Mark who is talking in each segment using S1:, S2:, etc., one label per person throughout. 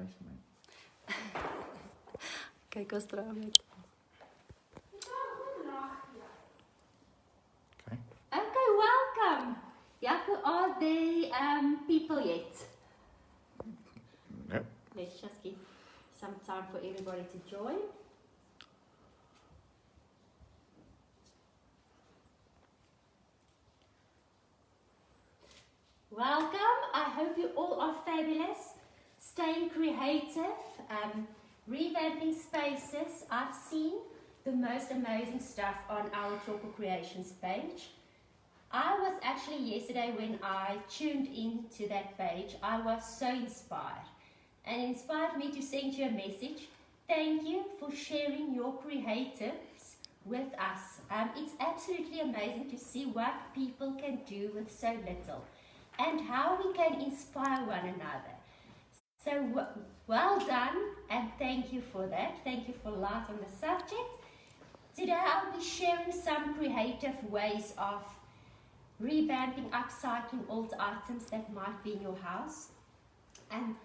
S1: wys vir my.
S2: Kyk ons draai met.
S1: Okay.
S3: Okay, welcome. Jaco, are there people yet?
S1: No.
S3: Let's just give some time for everybody to join. Welcome. I hope you all are fabulous, staying creative, revamping spaces. I've seen the most amazing stuff on our Choco Creations page. I was actually yesterday when I tuned into that page, I was so inspired, and it inspired me to send you a message. Thank you for sharing your creatives with us. It's absolutely amazing to see what people can do with so little, and how we can inspire one another. So well done, and thank you for that. Thank you for light on the subject. Today I'll be sharing some creative ways of revamping, upcycling old items that might be in your house. And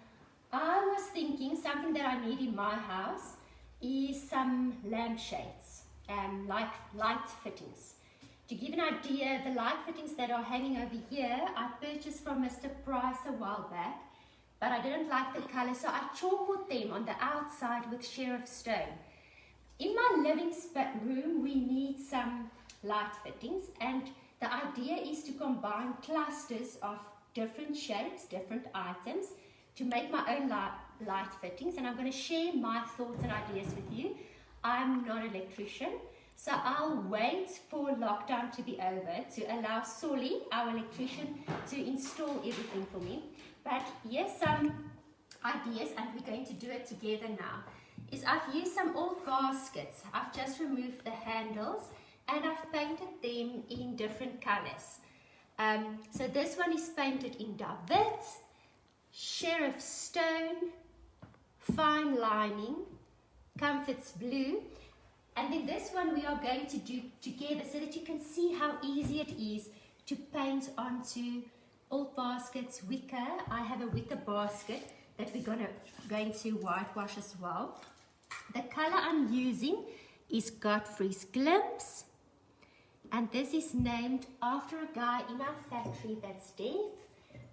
S3: I was thinking something that I need in my house is some lampshades, like light fittings. To give an idea, the light fittings that are hanging over here, I purchased from Mr. Price a while back, but I didn't like the color, so I chalked them on the outside with sheriff stone. In my living room, we need some light fittings, and the idea is to combine clusters of different shapes, different items, to make my own light fittings, and I'm going to share my thoughts and ideas with you. I'm not an electrician, so I'll wait for lockdown to be over to allow Solly, our electrician, to install everything for me. But here's some ideas, and we're going to do it together now. I've used some old baskets. I've just removed the handles, and I've painted them in different colors. So this one is painted in David, sheriff stone, fine lining, comforts blue. And then this one we are going to do together so that you can see how easy it is to paint onto old baskets, wicker. I have a wicker basket that we're going to whitewash as well. The color I'm using is Godfrey's Glimpse. And this is named after a guy in our factory that's deaf.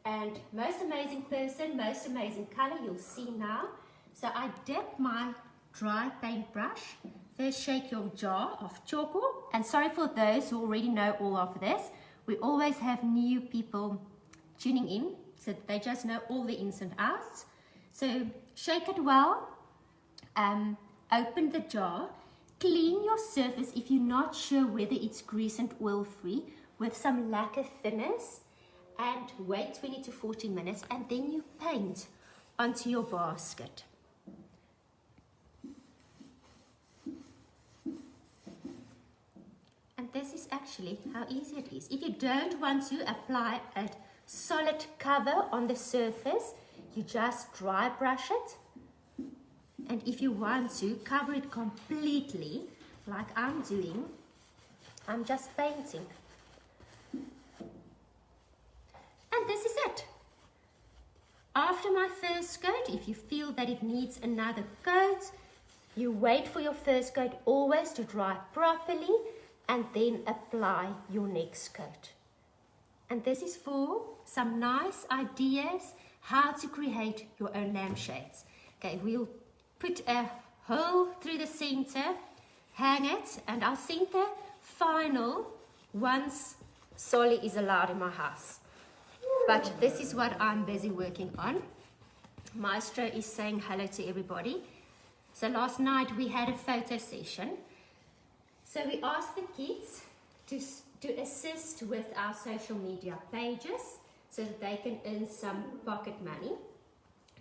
S3: And most amazing person, most amazing color, you'll see now. So I dip my dry paintbrush. First shake your jar of charcoal. And sorry for those who already know all of this. We always have new people tuning in, so that they just know all the ins and outs. So shake it well. Open the jar. Clean your surface if you're not sure whether it's grease and oil free with some lacquer thinners, and wait 20 to 40 minutes, and then you paint onto your basket. And this is actually how easy it is. If you don't want to apply a solid cover on the surface, you just dry brush it. And if you want to cover it completely, like I'm doing, I'm just painting. And this is it. After my first coat, if you feel that it needs another coat, you wait for your first coat always to dry properly, and then apply your next coat. And this is for some nice ideas how to create your own lampshades. Okay, we'll put a hole through the center, hang it, and I'll send the final once Solly is allowed in my house. But this is what I'm busy working on. Maestro is saying hello to everybody. So last night we had a photo session. So we asked the kids to assist with our social media pages so that they can earn some pocket money,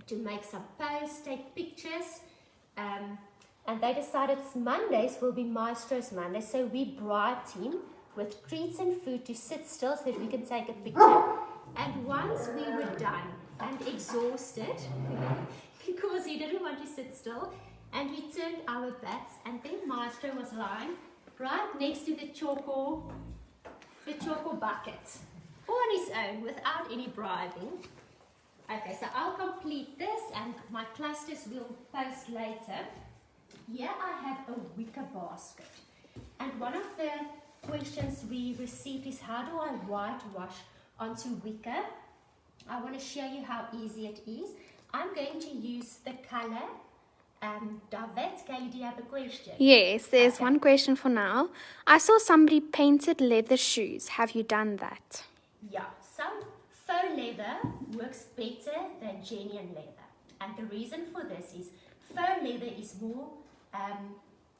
S3: to make some posts, take pictures, and they decided Mondays will be Maestro's Mondays, so we bribed him with treats and food to sit still so that we can take a picture. And once we were done and exhausted, because he didn't want to sit still, and we turned our backs, and then Maestro was lying right next to the choco bucket, all on his own, without any bribing. Okay, so I'll complete this, and my clusters we'll post later. Here I have a wicker basket. And one of the questions we received is, how do I whitewash onto wicker? I want to show you how easy it is. I'm going to use the color. Davet, Kelly, do you have a question?
S2: Yes, there's one question for now. I saw somebody painted leather shoes. Have you done that?
S3: Yeah, some faux leather works better than genuine leather. And the reason for this is faux leather is more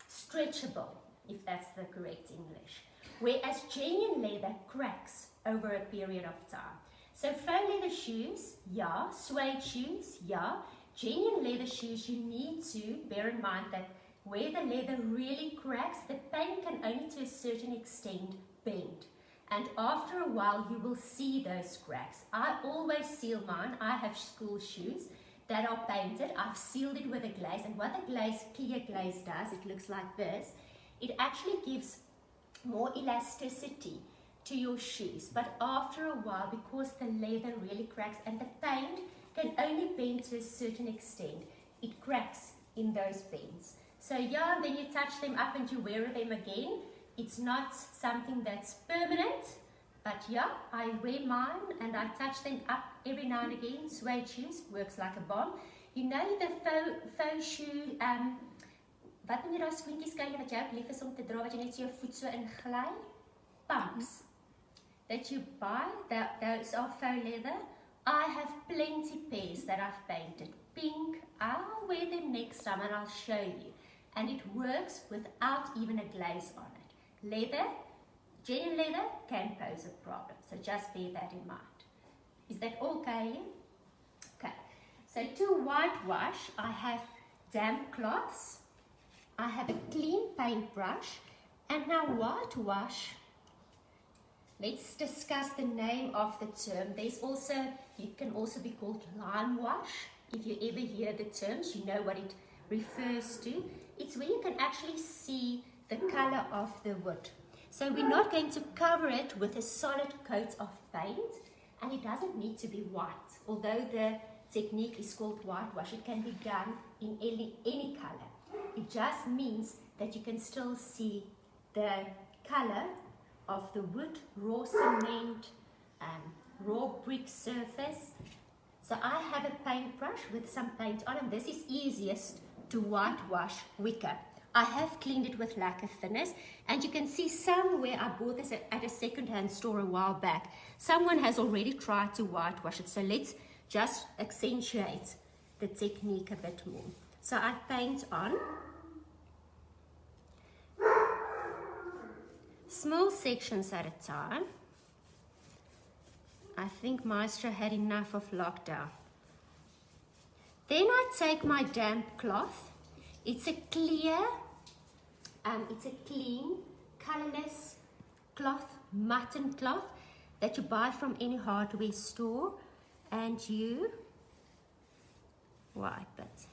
S3: stretchable, if that's the correct English. Whereas genuine leather cracks over a period of time. So faux leather shoes, yeah. Suede shoes, yeah. Genuine leather shoes, you need to bear in mind that where the leather really cracks, the paint can only to a certain extent bend. And after a while, you will see those cracks. I always seal mine. I have school shoes that are painted. I've sealed it with a glaze. And what the glaze, clear glaze does, it looks like this. It actually gives more elasticity to your shoes. But after a while, because the leather really cracks and the paint can only bend to a certain extent, it cracks in those bends. So yeah, then you touch them up and you wear them again. It's not something that's permanent, but yeah, I wear mine and I touch them up every now and again. Suede shoes works like a bomb. You know the faux shoe, wat noem jy daai skoentjies kyk wat jy ook lief is om te dra wat jy net so jou voet so ingly? Pumps that you buy, those are faux leather. I have plenty pairs that I've painted pink. I'll wear them next time and I'll show you. And it works without even a glaze on it. Leather, genuine leather can pose a problem. So just bear that in mind. Is that okay? Okay. So to whitewash, I have damp cloths. I have a clean paintbrush. And now whitewash, let's discuss the name of the term. There's also, it can also be called lime wash. If you ever hear the terms, you know what it refers to. It's where you can actually see the color of the wood. So we're not going to cover it with a solid coat of paint, and it doesn't need to be white. Although the technique is called whitewash, it can be done in any color. It just means that you can still see the color of the wood, raw cement, raw brick surface. So I have a paintbrush with some paint on, and this is easiest to whitewash wicker. I have cleaned it with lacquer thinners, and you can see somewhere I bought this at a second-hand store a while back. Someone has already tried to whitewash it, so let's just accentuate the technique a bit more. So I paint on. Small sections at a time. I think Maestro had enough of lockdown. Then I take my damp cloth. It's a clear, it's a clean, colorless cloth, mutton cloth that you buy from any hardware store, and you wipe it.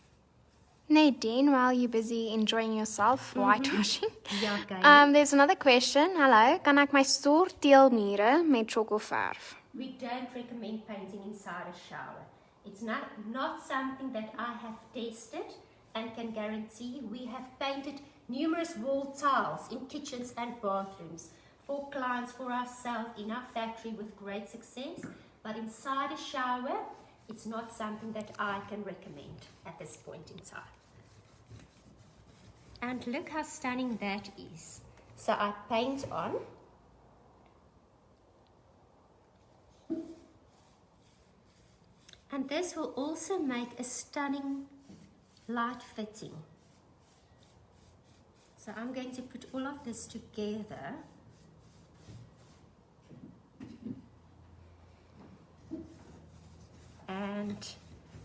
S2: Nadine, while you're busy enjoying yourself whitewashing,
S3: Ja, okay.
S2: there's another question. Hallo, kan ek my store teelmure met chocoverf?
S3: We don't recommend painting inside a shower. It's not something that I have tested and can guarantee. We have painted numerous wall tiles in kitchens and bathrooms for clients, for ourselves, in our factory with great success. But inside a shower, it's not something that I can recommend at this point in time. And look how stunning that is. So I paint on. And this will also make a stunning light fitting. So I'm going to put all of this together. And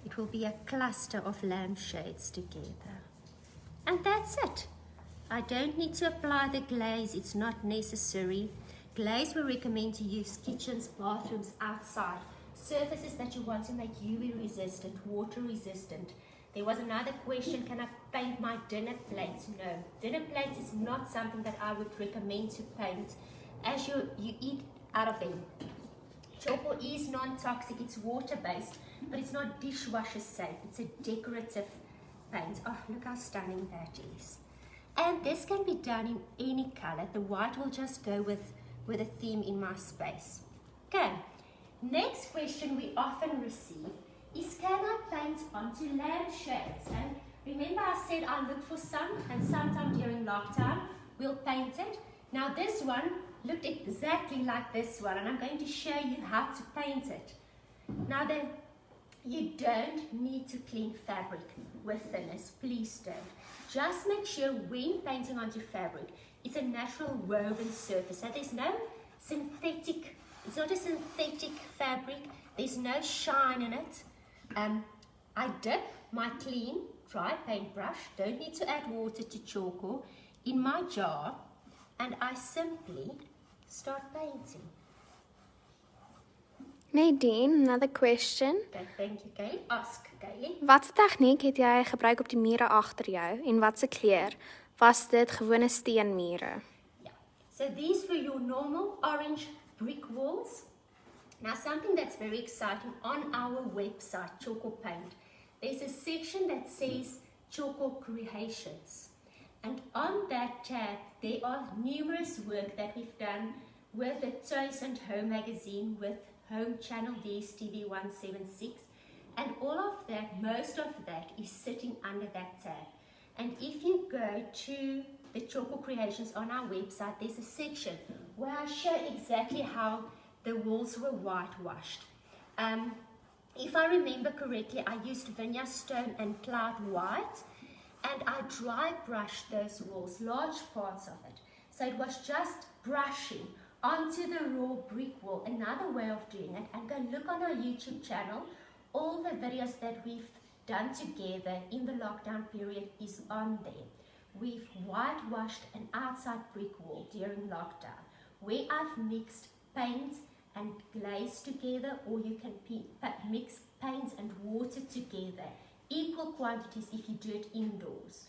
S3: it will be a cluster of lampshades together. And that's it. I don't need to apply the glaze, it's not necessary. Glaze we recommend to use kitchens, bathrooms, outside. Surfaces that you want to make UV resistant, water resistant. There was another question, can I paint my dinner plates? No, dinner plates is not something that I would recommend to paint as you eat out of them. Choco is non-toxic, it's water-based, but it's not dishwasher safe. It's a decorative paint. Oh, look how stunning that is. And this can be done in any color. The white will just go with a theme in my space. Okay, next question we often receive is, can I paint onto lampshades? And remember I said I look for some, and sometime during lockdown we'll paint it. Now this one looked exactly like this one, and I'm going to show you how to paint it. Now then, you don't need to clean fabric with thinners, please don't. Just make sure when painting onto fabric, it's a natural woven surface. So there's no synthetic, it's not a synthetic fabric, there's no shine in it. I dip my clean, dry paintbrush, don't need to add water to charcoal, in my jar, and I simply start painting.
S2: Nadine, another question.
S3: Okay, thank you, Kaylee. Ask, Kaylee.
S2: Watse tegniek het jy gebruik op die mure agter jou en watse kleur? Was dit gewone steenmure?
S3: Yeah. So these were your normal orange brick walls. Now something that's very exciting on our website, Charcoal Paint, there's a section that says Charcoal Creations. And on that tab, there are numerous work that we've done with the Choice and Home magazine, with Home Channel DSTV 176, and all of that, most of that is sitting under that tab. And if you go to the Charcoal Creations on our website, there's a section where I show exactly how the walls were whitewashed. If I remember correctly, I used Vineyard Stone and Cloud White, and I dry brushed those walls, large parts of it. So it was just brushing onto the raw brick wall. Another way of doing it, and go look on our YouTube channel. All the videos that we've done together in the lockdown period is on there. We've whitewashed an outside brick wall during lockdown, where I've mixed paint and glaze together, or you can mix paint and water together. Equal quantities if you do it indoors.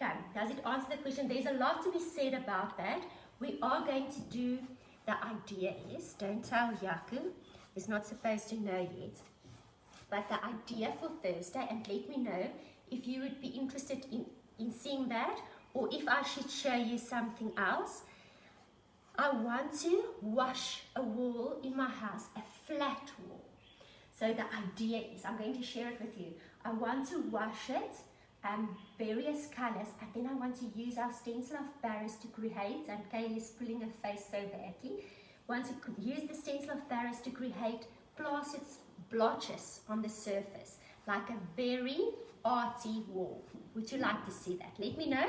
S3: Okay, does it answer the question? There's a lot to be said about that. We are going to do, the idea is, don't tell Yaku, he's not supposed to know yet, but the idea for Thursday, and let me know if you would be interested in seeing that, or if I should show you something else. I want to wash a wall in my house, a flat wall. So the idea is, I'm going to share it with you. I want to wash it, various colors, and then I want to use our stencil of Paris to create, and Kaylee is pulling her face so badly. Want to use the stencil of Paris to create plastered blotches on the surface, like a very arty wall. Would you like to see that? Let me know.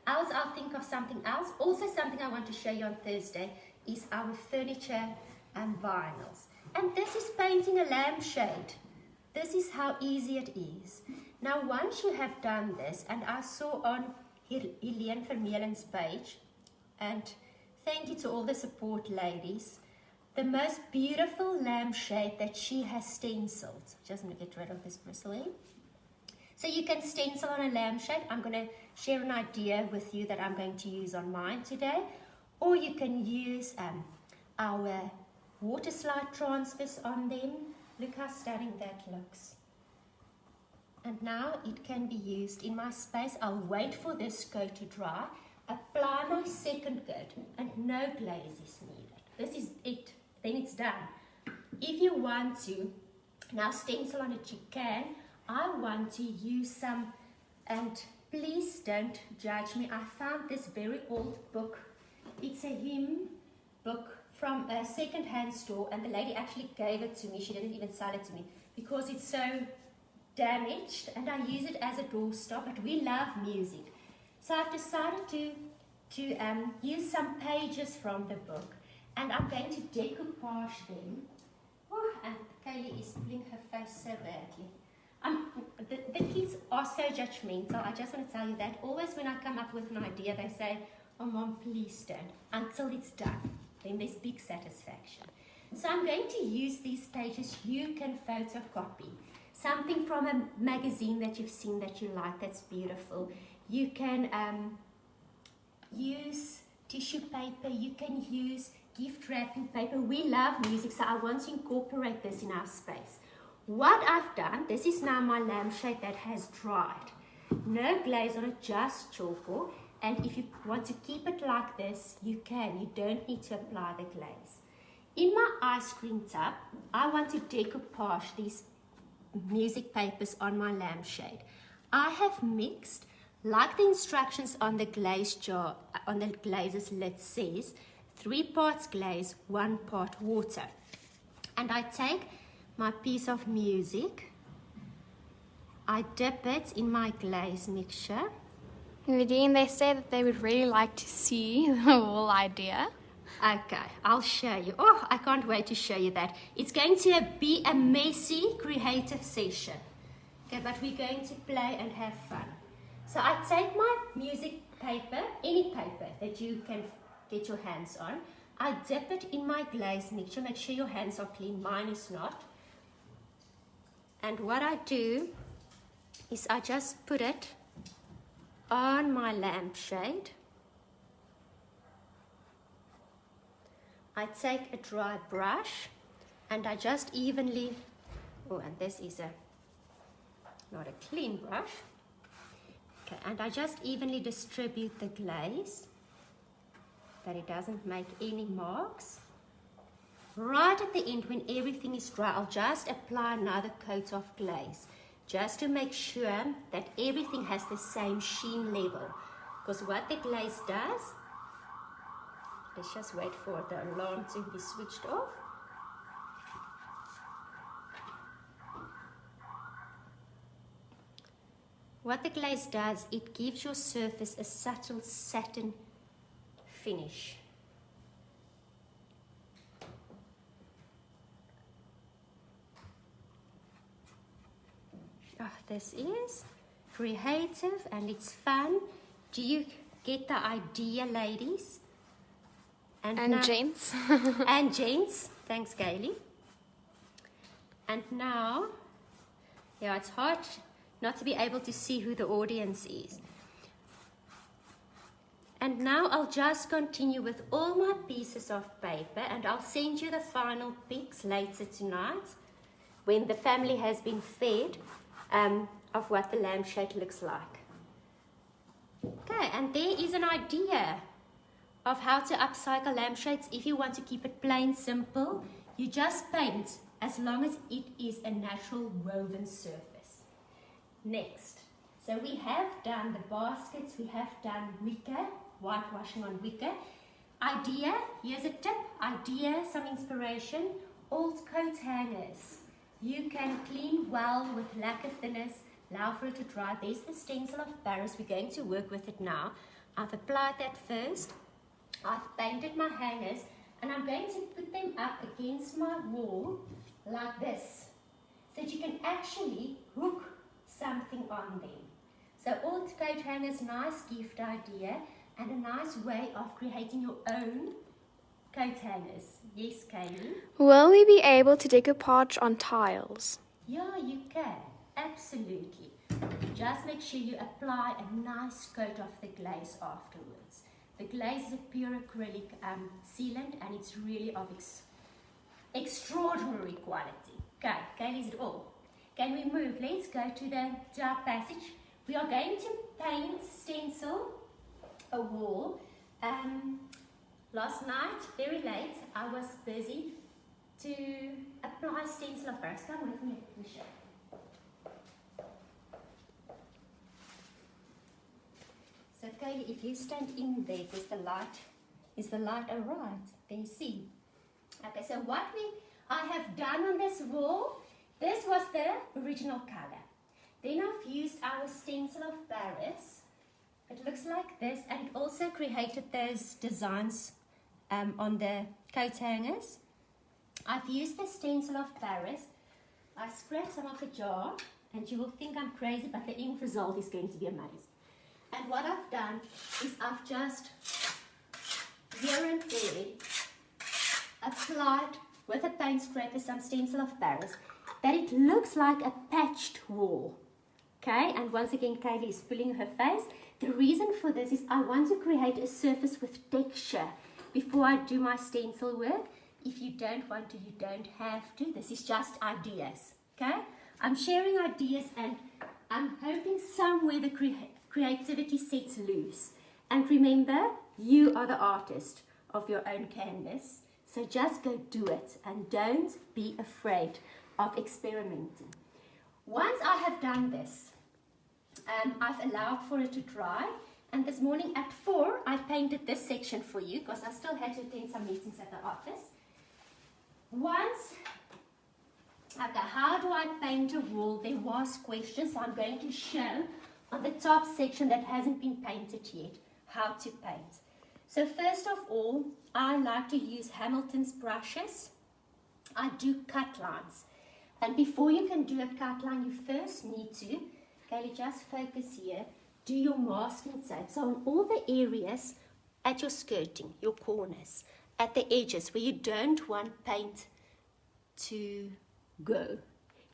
S3: Else I'll think of something else. Also something I want to show you on Thursday is our furniture and vinyls. And this is painting a lampshade. This is how easy it is. Now once you have done this, and I saw on Helene Vermeulen's page, and thank you to all the support ladies, the most beautiful lampshade that she has stenciled. Just going to get rid of this bristling. So you can stencil on a lampshade. I'm going to share an idea with you that I'm going to use on mine today. Or you can use our water slide transfers on them. Look how stunning that looks. And now it can be used in my space. I'll wait for this coat to dry, apply my second coat, and no glaze is needed. This is it. Then it's done. If you want to now stencil on it, you can. I want to use some, and please don't judge me. I found this very old book. It's a hymn book from a second-hand store, and the lady actually gave it to me. She didn't even sell it to me because it's so damaged, and I use it as a doorstop. But we love music, so I've decided to use some pages from the book, and I'm going to decoupage them. Oh, and Kaylee is pulling her face so badly. The kids are so judgmental. I just want to tell you that. Always when I come up with an idea, they say, "Oh, Mom, please don't," until it's done. Then there's big satisfaction. So I'm going to use these pages. You can photocopy something from a magazine that you've seen that you like, that's beautiful. You can use tissue paper. You can use gift wrapping paper. We love music, so I want to incorporate this in our space. what I've done, this is now my lampshade that has dried. No glaze on it, just charcoal. And if you want to keep it like this, you can. You don't need to apply the glaze. In my ice cream tub, I want to decoupage these music papers on my lampshade. I have mixed, like the instructions on the glaze jar, on the glazes lid says, 3 parts glaze, 1 part water. And I take my piece of music, I dip it in my glaze mixture.
S2: Nadine, they say that they would really like to see the whole idea.
S3: Okay, I'll show you. Oh, I can't wait to show you that. It's going to be a messy, creative session. Okay, but we're going to play and have fun. So I take my music paper, any paper that you can get your hands on. I dip it in my glaze mixture. Make sure your hands are clean. Mine is not. And what I do is I just put it on my lampshade. I take a dry brush and I just evenly, oh, and this is not a clean brush. Okay, and I just evenly distribute the glaze that it doesn't make any marks. Right at the end, when everything is dry, I'll just apply another coat of glaze just to make sure that everything has the same sheen level. Because what the glaze does, let's just wait for the alarm to be switched off. What the glaze does, it gives your surface a subtle satin finish. Oh, this is creative and it's fun. Do you get the idea, ladies?
S2: And
S3: now,
S2: gents.
S3: and gents. Thanks, Gailey. And now, yeah, it's hard not to be able to see who the audience is. And now I'll just continue with all my pieces of paper and I'll send you the final pics later tonight when the family has been fed of what the lampshade looks like. Okay, and there is an idea of how to upcycle lampshades. If you want to keep it plain simple, you just paint as long as it is a natural woven surface. Next, so we have done the baskets, we have done wicker, whitewashing on wicker. Idea, here's a tip, idea, some inspiration, old coat hangers. You can clean well with lacquer thinners, allow for it to dry. There's the stencil of Paris, we're going to work with it now. I've applied that first. I've painted my hangers and I'm going to put them up against my wall like this so that you can actually hook something on them. So old coat hangers, nice gift idea and a nice way of creating your own coat hangers. Yes, Kaylee?
S2: Will we be able to decoupage on tiles?
S3: Yeah, you can. Absolutely. Just make sure you apply a nice coat of the glaze afterwards. The glaze is a pure acrylic sealant and it's really of extraordinary quality. Okay, Kaylee's it all. Can we move? Let's go to our passage. We are going to paint, stencil a wall. Last night, very late, I was busy to apply stencil of Paris. Come with me, Michelle. So Kaylee, if you stand in there, is the light alright? Can you see? Okay, so what I have done on this wall, this was the original color. Then I've used our stencil of Paris. It looks like this, and it also created those designs on the coat hangers. I've used the stencil of Paris. I scraped some of the jar, and you will think I'm crazy, but the end result is going to be amazing. And what I've done is I've just here and there applied with a paint scraper some stencil of Paris that it looks like a patched wall. Okay, and once again Kaylee is pulling her face. The reason for this is I want to create a surface with texture before I do my stencil work. If you don't want to, you don't have to. This is just ideas. Okay, I'm sharing ideas and I'm hoping somewhere the creativity sets loose. And remember, you are the artist of your own canvas. So just go do it and don't be afraid of experimenting. Once I have done this, I've allowed for it to dry. And this morning at 4, I painted this section for you because I still had to attend some meetings at the office. Okay, how do I paint a wall? There was questions, so I'm going to show on the top section that hasn't been painted yet how to paint. So first of all, I like to use Hamilton's brushes. I do cut lines. And before you can do a cut line, you first need to, okay, just focus here, do your masking tape. So on all the areas at your skirting, your corners, at the edges where you don't want paint to go,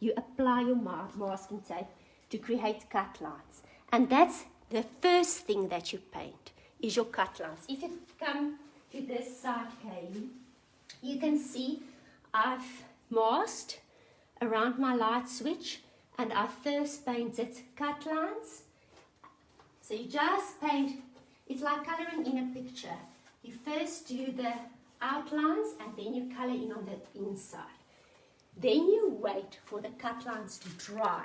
S3: you apply your masking tape to create cut lines. And that's the first thing that you paint, is your cut lines. If you come to this side, Kaylee, you can see I've masked around my light switch and I first painted cut lines. So you just paint, it's like colouring in a picture. You first do the outlines and then you colour in on the inside. Then you wait for the cut lines to dry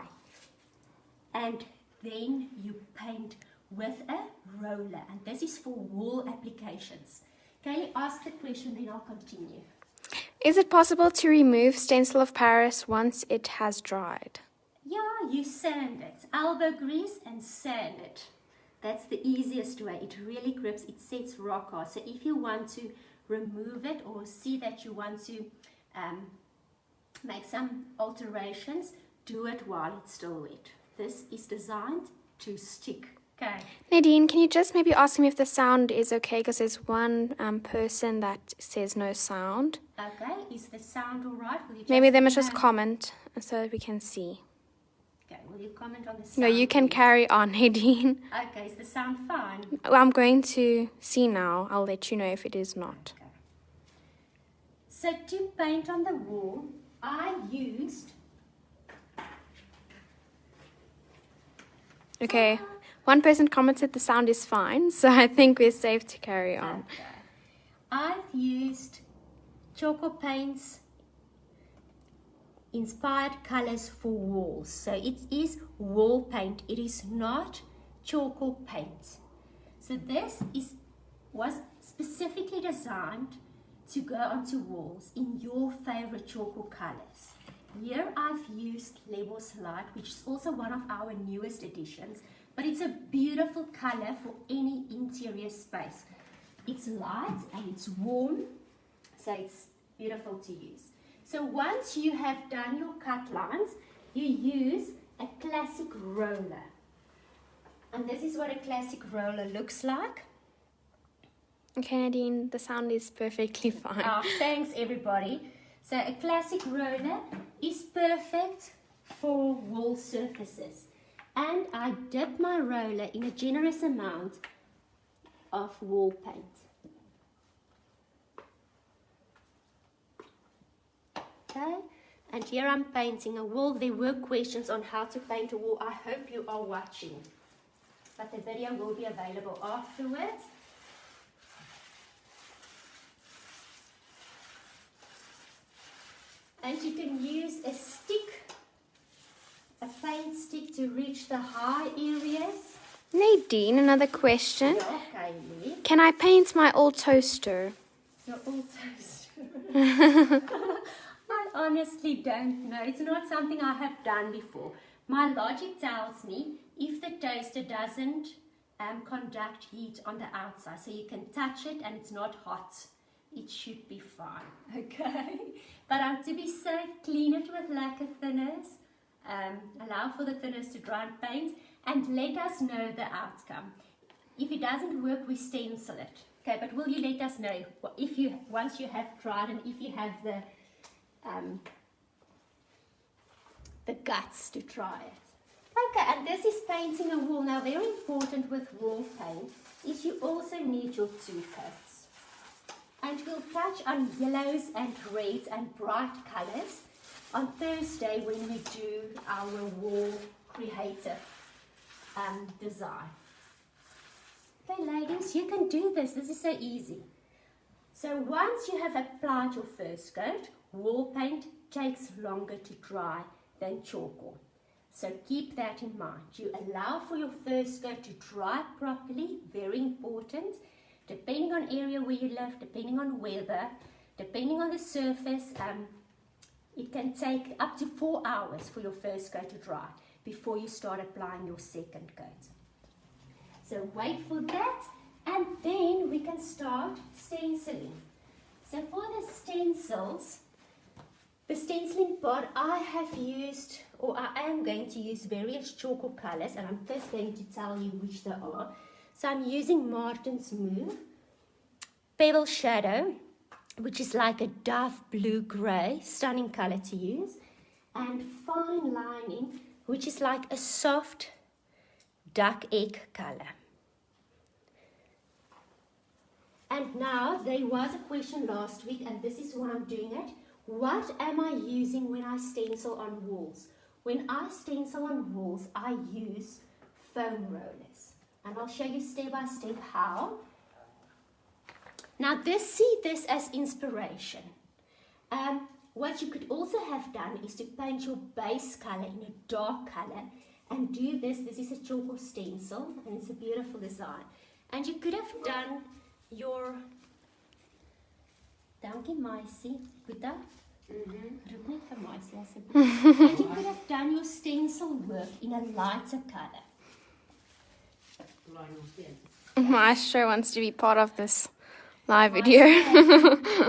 S3: and then you paint with a roller, and this is for wall applications. Kaylee, ask the question, then I'll continue.
S2: Is it possible to remove stencil of Paris once it has dried?
S3: Yeah, you sand it. Elbow grease and sand it. That's the easiest way. It really grips, it sets rock hard. So if you want to remove it or see that you want to make some alterations, do it while it's still wet. This is designed to stick. Okay.
S2: Nadine, can you just maybe ask me if the sound is okay? Because there's one person that says no sound.
S3: Okay, is the sound all right? Will you just
S2: Maybe they must just comment so that we can see.
S3: Okay, will you comment on the sound?
S2: No, you can
S3: please?
S2: carry on, Nadine.
S3: Okay, is the sound fine?
S2: Well, I'm going to see now. I'll let you know if it is not.
S3: Okay. So to paint on the wall, I used...
S2: Okay. One person commented the sound is fine, so I think we're safe to carry on.
S3: Okay. I've used charcoal paints inspired colors for walls. So it is wall paint. It is not charcoal paint. So this was specifically designed to go onto walls in your favorite charcoal colors. Here I've used Labels Light, which is also one of our newest additions, but it's a beautiful color for any interior space. It's light and it's warm, so it's beautiful to use. So once you have done your cut lines, you use a classic roller. And this is what a classic roller looks like.
S2: Okay, Nadine, the sound is perfectly fine.
S3: Oh, thanks everybody. So a classic roller is perfect for wall surfaces. And I dip my roller in a generous amount of wall paint. Okay, and here I'm painting a wall. There were questions on how to paint a wall. I hope you are watching. But the video will be available afterwards. And you can use a stick, a paint stick, to reach the high areas.
S2: Nadine, another question.
S3: Yeah, Kaylee.
S2: Can I paint my old toaster?
S3: Your old toaster. I honestly don't know. It's not something I have done before. My logic tells me if the toaster doesn't conduct heat on the outside, so you can touch it and it's not hot, it should be fine. Okay, but to be safe, clean it with lacquer thinners, allow for the thinners to dry and paint, and let us know the outcome. If it doesn't work, we stencil it. Okay, but will you let us know if you, once you have tried, and if you have the guts to try it. Okay, and this is painting a wall. Now, very important with wall paint is you also need your two coats. And we'll touch on yellows and reds and bright colors on Thursday when we do our wall creative design. Okay, ladies, you can do this. This is so easy. So once you have applied your first coat, wall paint takes longer to dry than charcoal. So keep that in mind. You allow for your first coat to dry properly, very important. Depending on area where you live, depending on weather, depending on the surface, it can take up to 4 hours for your first coat to dry before you start applying your second coat. So wait for that, and then we can start stenciling. So for the stencils, the stenciling part, I have used, or I am going to use various charcoal colors, and I'm first going to tell you which they are. So I'm using Martin's Move, Pebble Shadow, which is like a dove blue-grey, stunning color to use, and Fine Lining, which is like a soft duck egg color. And now, there was a question last week, and this is why I'm doing it. What am I using when I stencil on walls? When I stencil on walls, I use foam rollers. And I'll show you step by step how. Now, see this as inspiration. What you could also have done is to paint your base color in a dark color and do this. This is a charcoal stencil, and it's a beautiful design. And you could have done your... Dankie, Maisie. Goeie. Roep net vir Maisie asseblief. And you could have done your stencil work in a lighter color.
S2: Maestro wants to be part of this live video.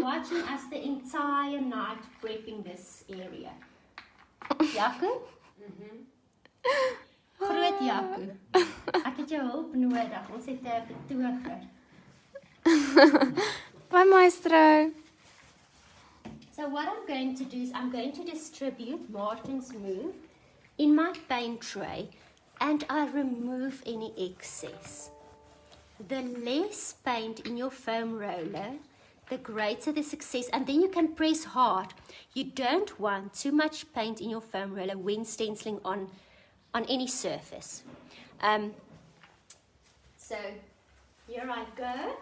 S3: Watching us the entire night prepping this area. Jaco? Groot Jaco. Ek het jou hulp nodig. Ons het 'n betoger.
S2: Bye, Maestro.
S3: So what I'm going to do is I'm going to distribute Martin's Move in my paint tray, and I remove any excess. The less paint in your foam roller, the greater the success, and then you can press hard. You don't want too much paint in your foam roller when stenciling on any surface. So here I go.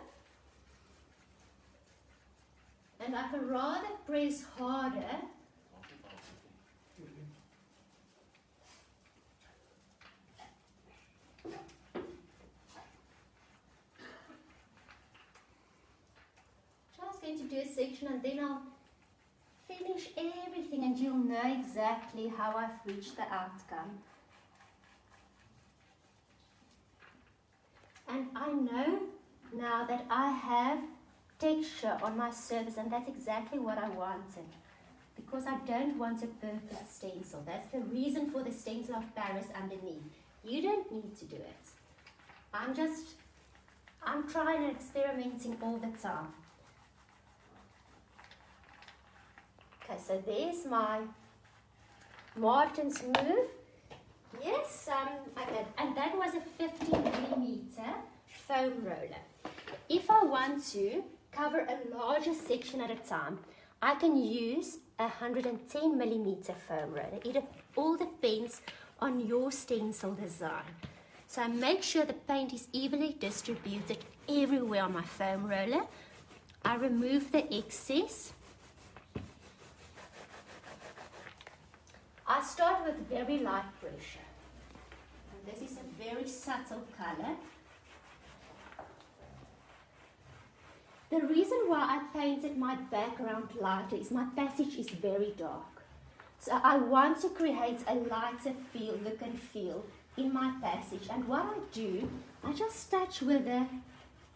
S3: And I can rather press harder just going to do a section, and then I'll finish everything, and you'll know exactly how I've reached the outcome. And I know now that I have texture on my surface, and that's exactly what I wanted, because I don't want a perfect stencil. That's the reason for the stencil of Paris underneath. You don't need to do it. I'm trying and experimenting all the time. Okay, so there's my Martin's Move. Yes, okay, and that was a 15mm foam roller. If I want to cover a larger section at a time, I can use a 110mm foam roller. It all depends on your stencil design. So I make sure the paint is evenly distributed everywhere on my foam roller. I remove the excess. I start with very light pressure. And this is a very subtle color. The reason why I painted my background lighter is my passage is very dark. So I want to create a lighter look and feel in my passage. And what I do, I just touch with a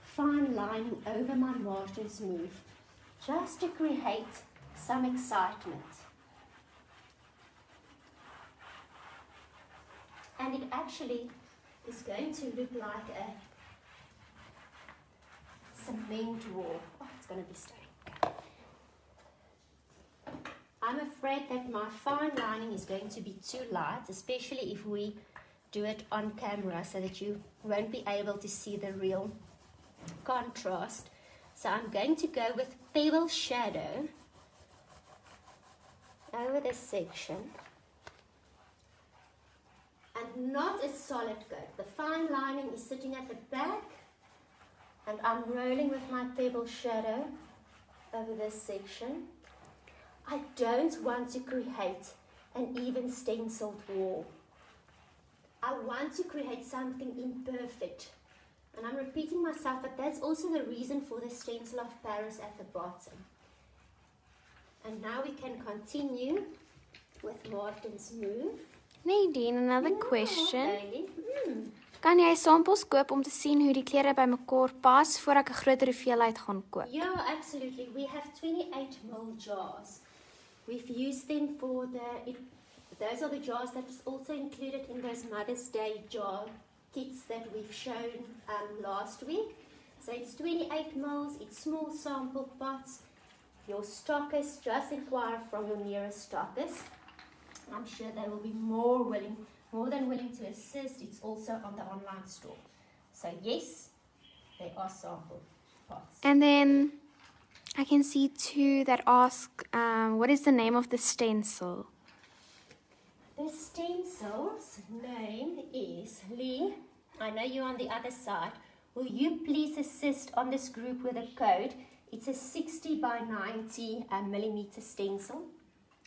S3: fine lining over my Martin's Move, just to create some excitement. And it actually is going to look like a cement wall. Oh, it's going to be stunning. I'm afraid that my fine lining is going to be too light, especially if we do it on camera, so that you won't be able to see the real contrast. So I'm going to go with Pebble Shadow, over this section. And not a solid coat. The fine lining is sitting at the back, and I'm rolling with my pebble shadow over this section. I don't want to create an even stenciled wall. I want to create something imperfect. And I'm repeating myself, but that's also the reason for the stencil of Paris at the bottom. And now we can continue with Martin's move.
S2: Nadine, another question.
S3: Bailey.
S2: Kan jy samples koop om te sien hoe die klere by mekaar pas voor ek 'n groter hoeveelheid gaan koop?
S3: Yeah, absolutely. We have 28 ml jars. We've used them for those are the jars that is also included in those Mother's Day jar kits that we've shown last week. So it's 28 ml, it's small sample pots. Your stockist, just inquire from your nearest stockist. I'm sure they will be more than willing to assist. It's also on the online store. So yes, they are sample pots.
S2: And then I can see two that ask, what is the name of the stencil?
S3: The stencil's name is Lee. I know you're on the other side. Will you please assist on this group with a code? It's a 60 by 90 millimeter stencil.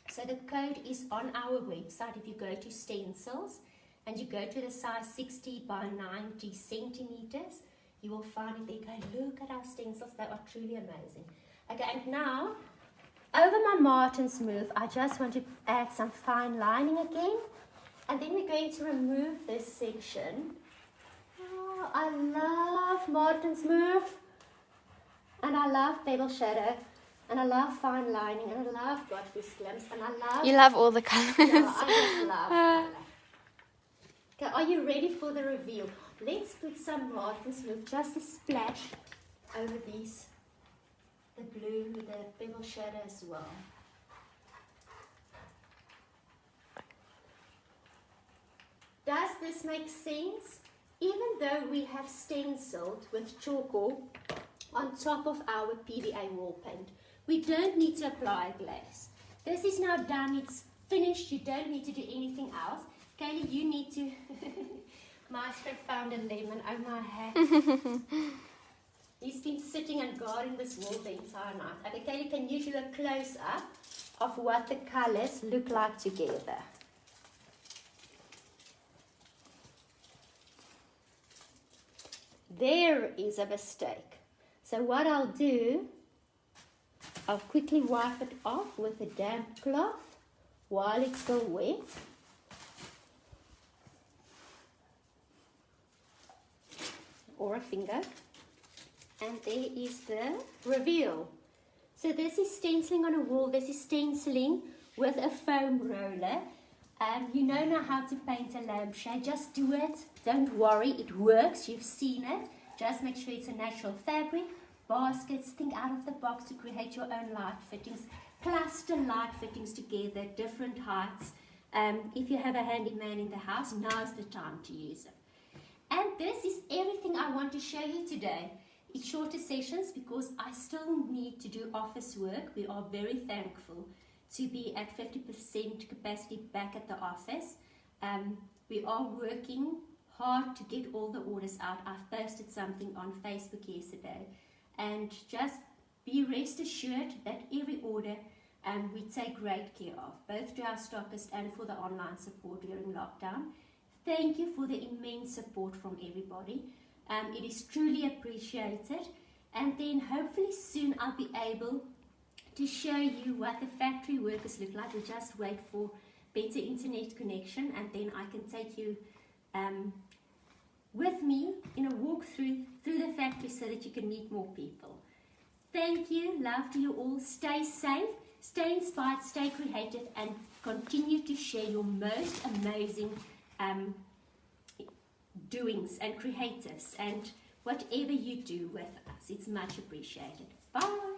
S3: So the code is on our website. If you go to stencils and you go to the size 60 by 90 centimeters, you will find it there. Go look at our stencils. They are truly amazing. Okay, and now over my Martin's move, I just want to add some fine lining again. And then we're going to remove this section. Oh, I love Martin's move. And I love pebble shadow. And I love fine lining. And I love Godfrey's glimpse. And I love...
S2: You love all the colors.
S3: Yeah, I just love color. Okay, are you ready for the reveal? Let's put some Martin's move, just a splash over these. The blue, the pebble shadow as well. Does this make sense? Even though we have stenciled with charcoal on top of our PVA wall paint, we don't need to apply a glaze. This is now done, it's finished, you don't need to do anything else. Kaylee, you need to... Maestro found a lemon, oh my hat. He's been sitting and guarding this wall the entire night. Okay, Kaylee, can you do a close-up of what the colours look like together? There is a mistake. So what I'll do, I'll quickly wipe it off with a damp cloth while it's still wet. Or a finger. And there is the reveal. So this is stenciling on a wall. This is stenciling with a foam roller. You know now how to paint a lampshade. Just do it. Don't worry. It works. You've seen it. Just make sure it's a natural fabric. Baskets. Think out of the box to create your own light fittings. Cluster light fittings together. Different heights. If you have a handyman in the house, now's the time to use it. And this is everything I want to show you today. It's shorter sessions because I still need to do office work. We are very thankful to be at 50% capacity back at the office. We are working hard to get all the orders out. I've posted something on Facebook yesterday. And just be rest assured that every order we take great care of, both to our stockists and for the online support during lockdown. Thank you for the immense support from everybody. It is truly appreciated. And then hopefully soon I'll be able to show you what the factory workers look like. We just wait for better internet connection, and then I can take you with me in a walk through the factory so that you can meet more people. Thank you. Love to you all. Stay safe, stay inspired, stay creative, and continue to share your most amazing doings and creatives and whatever you do with us. It's much appreciated. Bye.